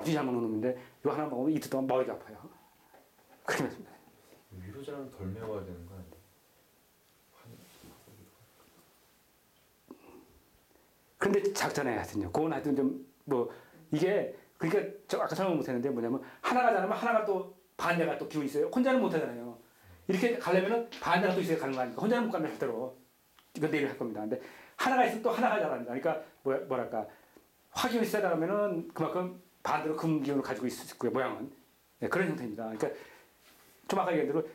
아주 잘 먹는 놈인데 이거 하나 먹으면 이틀 동안 머리가 아파요. 그렇게 됐습니다. 위로자는 덜 매워야 되는 거 아니에요? 그런데 작잖아요, 하여튼요. 그건 하여튼 좀 뭐 이게 그러니까 저 아까 설명 못했는데 뭐냐면 하나가 잘하면 하나가 또 반대가 또 기운이 있어요. 혼자는 못하잖아요. 이렇게 가려면은 반대가 또 있어야 가는 거 아닙니까? 혼자는 못 가면 절대로 이거 내일 할 겁니다. 근데 하나가 있으면 또 하나가 잘합니다. 그러니까 뭐랄까 화기운이 세다 하면은 그만큼 반대로 금기운을 가지고 있을 거예요. 모양은 네, 그런 형태입니다. 그러니까 좀 아까 얘기한 대로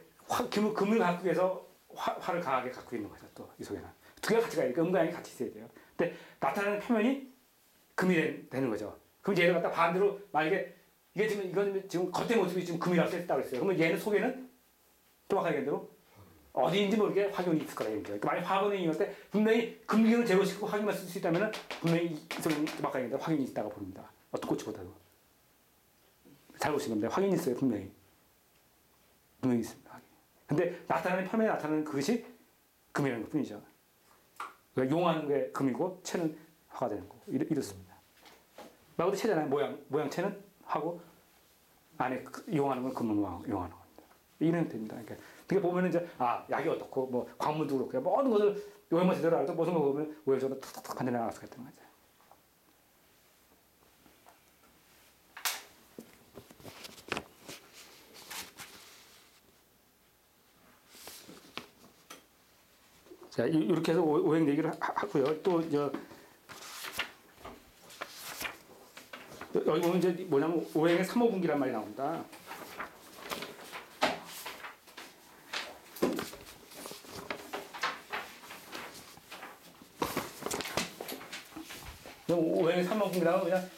금을 갖고 계서 화를 강하게 갖고 있는 거죠. 또 이 속에는 두 개가 같이 가야 되니까 음과 양이 같이 있어야 돼요. 근데 나타나는 표면이 금이 되는 거죠. 그럼 얘를 갖다 반대로 만약에 이건 지금 겉의 모습이 지금 금이라고 했다고 했어요. 그러면 얘는 속에는 좀 아까 얘기한 대로 어디인지 모르게 화기운이 있을 거라 얘기죠. 그러니까 만약 화기운이 있을 때 분명히 금기운을 제거시키고 화기만 쓸 수 있다면 분명히 이 속에 좀 아까 얘기한 대로 화기운이 있다고 봅니다. 어떤 꽃이보다도 잘 보시면 됩니다. 화기운이 있어요. 분명히 있습니다. 근데 나타나는 표면에 나타나는 그것이 금이라는 것 뿐이죠. 그러니까 용하는 게 금이고 체는 화가 되는 거고 이렇습니다. 말고도 체잖아요. 모양체는 하고 안에 용하는 건 금은 용하는 겁니다. 이런 형태입니다. 그러니까 보면은 이제 약이 어떻고 뭐 광물도 그렇고 모든 것을 요양만 제대로 알아도 모든 거 보면 오해적으로 툭툭툭 판단해 나갈 수가 있다는 거죠. 자, 이렇게 해서 오행 얘기를 하고요. 또 여기 보면 이제 뭐냐면 오행의 삼오분기란 말이 나옵니다. 오행의 삼오분기라고 그냥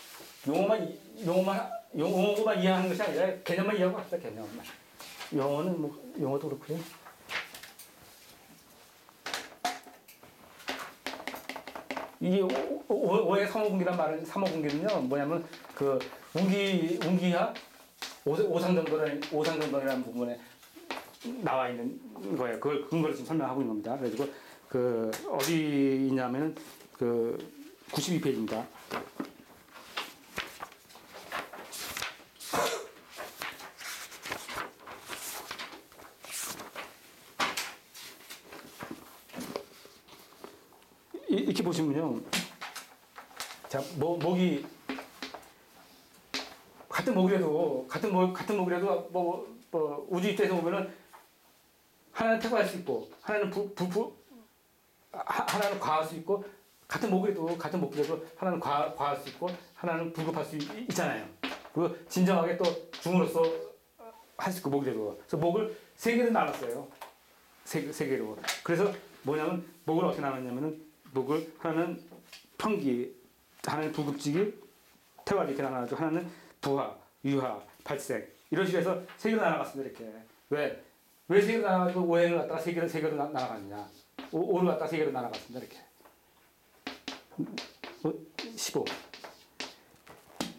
용어만 이해하는 것이 아니라 개념만 이해하고 갑시다. 개념만. 용어는 뭐 용어도 그렇고요. 이 오행 삼오분기란 말은 삼오분기는요 뭐냐면 그 운기하 오상정도라는 부분에 나와 있는 거예요. 그걸 근거로 지금 설명하고 있는 겁니다. 그래가지고 그 어디 있냐면은 그 92페이지입니다. 이렇게 보시면요. 자, 목이 같은 목이라도 뭐 우주 입장에서 보면은 하나는 태과할 수 있고 하나는 하나는 과할 수 있고 같은 목이라도 하나는 과할 수 있고 하나는 불급할 수 있잖아요. 그리고 진정하게 또 중으로서 할 수 있고 목이라도. 그래서 목을 세 개로 나눴어요. 세 개로. 그래서 뭐냐면 목을 어떻게 나눴냐면은 목을 하나는 평기, 하나는 부급지기, 태화 이렇게 나눠가지고 하나는 부화, 유화, 발색 이런 식으로 해서 세 개로 나눠갔습니다. 이렇게 왜 세 개로 나눠가지고 오행을 갖다가 세 개로 나눠갔느냐? 오를 갖다가 세 개로 나눠갔습니다. 이렇게 15.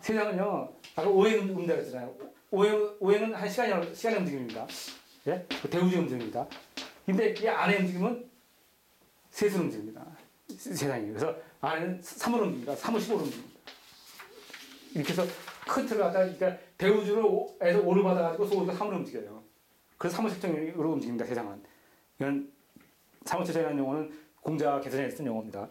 세상은요. 아까 오행 움직임이라고 했잖아요. 오행은 한 시간의 움직임입니다. 예? 대우주의 움직임입니다. 근데 이 안의 움직임은 세수의 움직임입니다. 세상이. 그래서 안에는 3월 움직입니다. 3월 15월 움직입니다. 이렇게 해서 큰 틀을 갖다가 그러니까 대우주로 에서 오를 받아가지고 소우주가 3월 움직여요. 그래서 3월 색정으로 움직입니다. 세상은. 이건 3월 색정이라는 용어는 공자 개선에 쓴 용어입니다.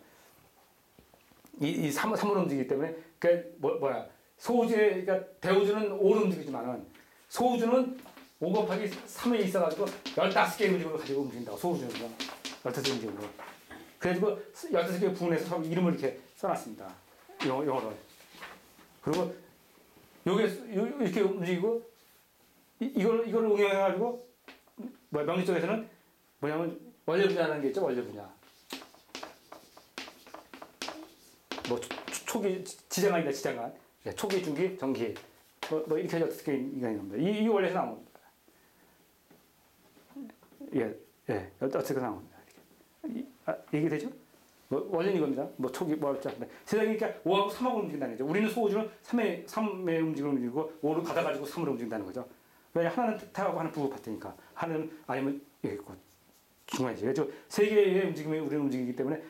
이 3월 움직이기 때문에 그러니까 소우주의 그러니까 대우주는 5로 움직이지만은 소우주는 5 곱하기 3에 있어가지고 15개의 움직임을 가지고 움직인다고 소우주는요. 15개의 움직임으로. 그래가지고 15개의 부분에서 서로 이름을 이렇게 써놨습니다. 영어로. 그리고 요게 이렇게 움직이고 이걸 응용해가지고 명리 쪽에서는 뭐냐면 원래 분야라는 게 있죠. 원래 분야. 뭐 초기 지장간이다. 지장간. 초기, 중기, 정기. 뭐 이렇게 해서 어떻게 인간이 나옵니다. 이 원리에서 나온 겁니다. 예, 어떻게 나온 겁니다. 얘기되죠? 원래는 이겁니다. 초기, 세상이 그러니까 5하고 3하고 움직인다는 거죠. 우리는 소우주는 3의 움직임을 움직이고 5를 받아가지고 3으로 움직인다는 거죠. 왜냐하면 하나는 태하고 하나는 부부 파트니까. 하나는 아니면 여기 있고 중간이지. 그래서 세 개의 움직임이 우리는 움직이기 때문에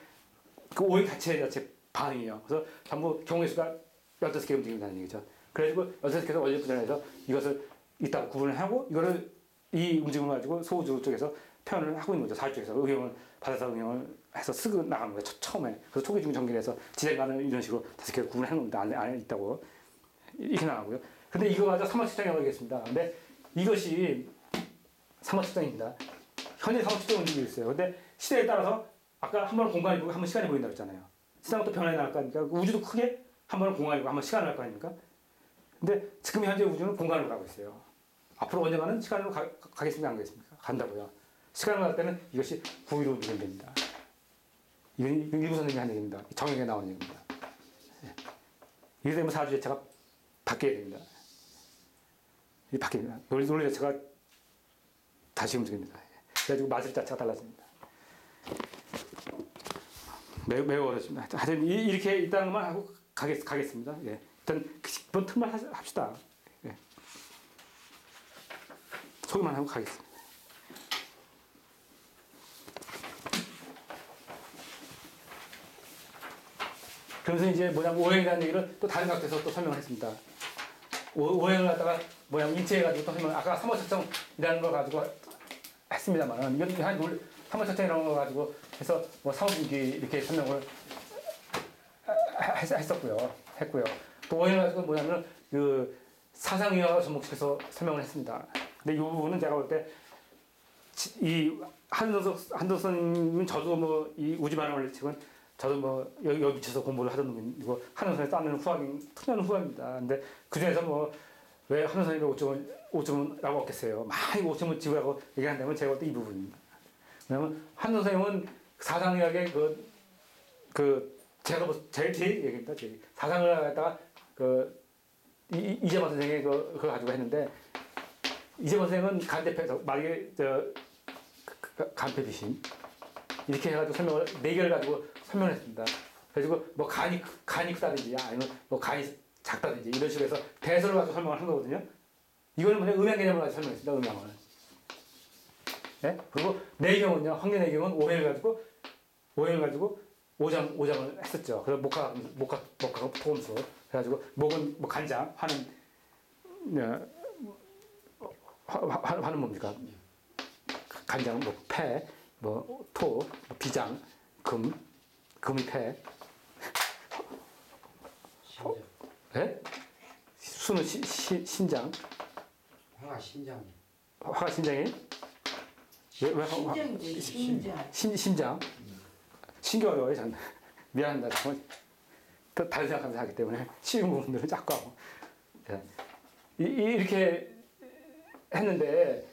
그 5의 자체 반응이에요. 그래서 전부 경우의 수가 15개 움직인다는 얘기죠. 그래가지고 어떻게 해서 원리 부전해서 이것을 이따 구분을 하고 이거를 이 움직임을 가지고 소우주 쪽에서 표현을 하고 있는 거죠. 사회 쪽에서 응용을 받아서 응용을 해서 쓰고 나가는 거예요. 처음에. 그래서 초기 중기 전기에서 진행가는 이런 식으로 5개 구분을 해놓는 겁니다. 안에 있다고 이렇게 나가고요. 근데 이거 가지고 3월 측정이라고 하겠습니다. 근데 이것이 3월 측정입니다. 현재 3월 측정 움직이고 있어요. 근데 시대에 따라서 아까 한 번은 공간이 보이고 한 번 시간이 보인다고 했잖아요. 세상은 또 변화가 나갈 거 아닙니까? 우주도 크게 한 번은 공간이고 한 번 시간을 할 거 아닙니까? 근데 지금 현재 우주는 공간으로 가고 있어요. 앞으로 언젠가는 시간으로 가겠습니까? 안 가겠습니까? 간다고요. 시간으로 갈 때는 이것이 구위로 운전됩니다. 이건 일부 선생님이 한 얘기입니다. 정형에 나온 얘기입니다. 이게 되면 사주 자체가 바뀌어야 됩니다. 이 바뀝니다. 논리 자체가 다시 움직입니다. 그래가지고 마술 자체가 달라집니다. 매우 어렵습니다. 하여튼 이렇게 있다는 것만 하고 가겠습니다. 예. 일단 이번 틀만 합시다. 예. 소개만 하고 가겠습니다. 그러면서 이제 뭐냐면 오행이라는 얘기를 또 다른 각도에서 또 설명을 했습니다. 오행을 갖다가 뭐냐면 인체해가지고 또 설명, 아까 3월 측정이라는 걸 가지고 했습니다만, 이건 한 3월 측정이라는 걸 가지고 해서 뭐 사후분기 이렇게 설명을 했고요. 또 오행을 가지고 뭐냐면 그 사상의학을 접목시켜서 설명을 했습니다. 근데 이 부분은 제가 볼 때 이 한도선님은 저도 뭐 이 우주반응을 지금 저도 뭐 여기 미쳐서 공부를 하던 놈이고 한원선에 따는 투자하는 후학입니다. 근데 그 중에서 뭐 왜 한원선이 5점이라고 없겠어요. 많이 5점을 지우라고 얘기한다면 제가 볼 때 이 부분입니다. 왜냐면 한원선생님은 사상의학의 제가 제 얘기입니다. 제 사상을 갖다가 이재만 선생이 그거 가지고 했는데 이재만 선생은 간대패서 만약에 간패비신 이렇게 해가지고 설명을 4개를 가지고 설명을 했습니다. 그래가지고 뭐 간이 크다든지 아니면 뭐 간이 작다든지 이런 식으로 해서 대설을 가지고 설명을 한 거거든요. 이거는 뭐냐 음양 개념을 가지고 설명했습니다. 음양을. 네? 그리고 내경은요. 황제내경은 오행을 가지고 5장을 했었죠. 그래서 목화 토금수 그래가지고 목은 뭐 간장, 화는 뭡니까? 간장, 뭐 폐, 뭐 토, 뭐 비장, 금이 폐. 신장. 네? 수는 신장. 화가 신장. 화가 신장이? 왜 신장이지 신장. 신장. 신경 어려워요, 저는. 미안합니다. 또 다른 생각하면서 하기 때문에 쉬운 부분들은 자꾸 하고. 이렇게 했는데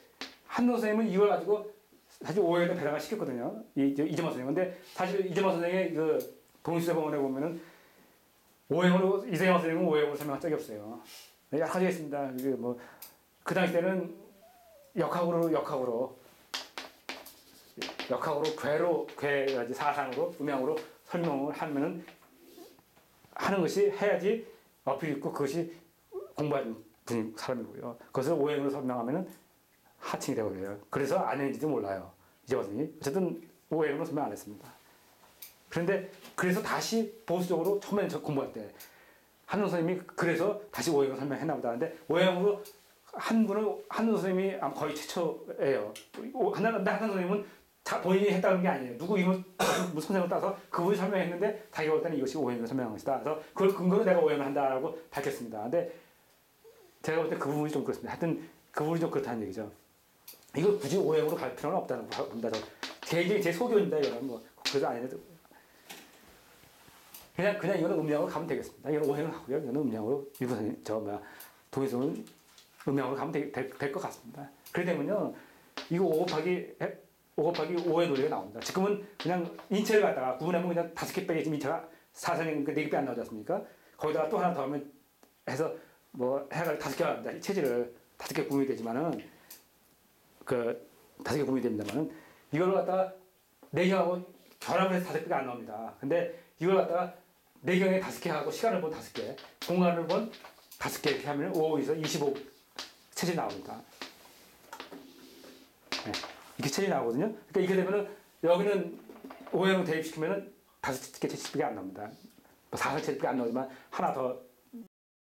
한노 선생님은 이걸 가지고 사실 오해를 배당을 시켰거든요. 이재만 선생님. 근데 사실 이재만 선생의 그 동시대법원에 보면은 오행으로 이재만 선생님은 오행으로 설명한 적이 없어요. 여러 가지가 있습니다. 그 당시 때는 역학으로 괴 사상으로 음양으로 설명을 하는 것이 해야지 어필이 있고 그것이 공부한 사람이고요. 그것을 오행으로 설명하면은 하층이 되어버려요. 그래서 안 했는지도 몰라요. 이재만 선생님이. 어쨌든 오행으로 설명 안 했습니다. 그런데 그래서 다시 보수적으로 처음에 공부할 때 한노 선생님이 그래서 다시 오행으로 설명했나 보다. 근데 오행으로 한노 선생님이 거의 최초예요. 한노 선생님은 본인이 했다는 게 아니에요. 누구 이런 선생님을 따서 그분이 설명했는데 자기가 볼 때는 이것이 오행으로 설명한 것이다. 그래서 그걸 근거로 내가 오행을 한다라고 밝혔습니다. 근데 제가 볼 때 그 부분이 좀 그렇습니다. 하여튼 그 부분이 좀 그렇다는 얘기죠. 이걸 굳이 오행으로 갈 필요는 없다는 겁니다. 개인적인 제 소견입니다. 이거는 뭐 그래서 안 해도 그냥 이거는 음양으로 가면 되겠습니다. 이거는 오행을 하고요. 이거는 음양으로 일부선 동의성은 음양으로 가면 될 것 같습니다. 그렇기 때문에요. 이거 5 곱하기 5의 논리가 나옵니다. 지금은 그냥 인체를 갖다가 구분하면 그냥 5개 빼기 지금 인체가 사선행 그 4개 빼 안 나오지 않습니까? 거기다가 또 하나 더 하면 해서 뭐 해가지고 5개가 나옵니다. 이 체질을 5개 구분이 되지만은 5개 구분이 됩니다만은 이걸 갖다가 내경하고 결합을 해서 5개가 안 나옵니다. 근데 이걸 갖다가 내경에 5개 하고 시간을 본 5개, 공간을 본 5개 이렇게 하면 5에서 25 체질이 나옵니다. 네. 이렇게 체질이 나오거든요. 그러니까 이렇게 되면은 여기는 오행을 대입시키면은 5개 체질밖에 안 나옵니다. 4개 체질밖에 안 나오지만 하나 더